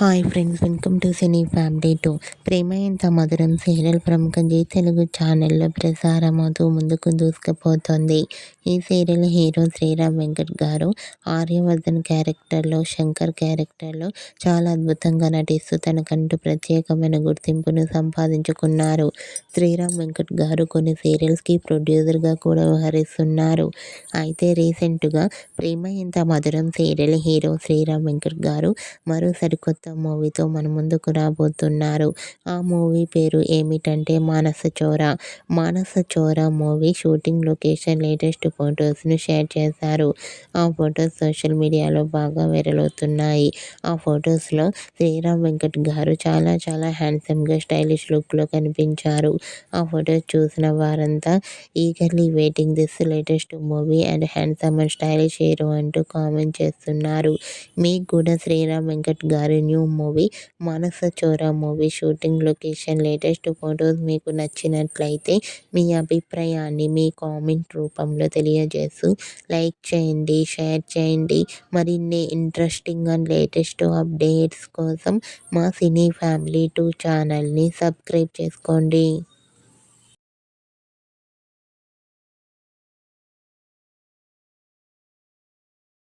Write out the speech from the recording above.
Hi friends, welcome to cine family 2. ప్రేమ ఎంత మధురం serial ప్రముఖ జీ తెలుగు ఛానల్లో ప్రసారమవుతూ ముందుకు దూసుకుపోతోంది. ఈ సీరియల్ హీరో శ్రీరామ్ వెంకట్ గారు ఆర్యవర్ధన్ క్యారెక్టర్లో, శంకర్ క్యారెక్టర్లో చాలా అద్భుతంగా నటిస్తూ తనకంటూ ప్రత్యేకమైన గుర్తింపును సంపాదించుకున్నారు. శ్రీరామ్ వెంకట్ గారు కొన్ని సీరియల్స్కి ప్రొడ్యూసర్గా కూడా వ్యవహరిస్తున్నారు. అయితే రీసెంట్గా ప్రేమ ఎంత మధురం సీరియల్ హీరో శ్రీరామ్ వెంకట్ గారు మరో సరికొత్త మూవీతో మన ముందుకు రాబోతున్నారు. ఆ మూవీ పేరు ఏమిటంటే Manasachora. Manasachora movie shooting location latest ఫొటోస్ను షేర్ చేశారు. ఆ ఫొటోస్ సోషల్ మీడియాలో బాగా వైరల్ అవుతున్నాయి. ఆ ఫొటోస్లో శ్రీరామ్ వెంకట్ గారు చాలా చాలా హ్యాండ్సమ్గా స్టైలిష్ లుక్లో కనిపించారు. ఆ ఫొటోస్ చూసిన వారంతా eagerly waiting this latest movie and handsome and stylish hero అంటూ కామెంట్ చేస్తున్నారు. మీకు కూడా శ్రీరామ్ వెంకట్ గారి new movie Manasachora movie shooting location latest photos మీకు నచ్చినట్లయితే మీ అభిప్రాయాన్ని మీ కామెంట్ రూపంలో తెలియజేస్తూ లైక్ చేయండి, షేర్ చేయండి. మరిన్ని ఇంట్రెస్టింగ్ అండ్ లేటెస్ట్ అప్డేట్స్ కోసం మా సినీ ఫ్యామిలీ 2 ఛానల్ని సబ్స్క్రైబ్ చేసుకోండి.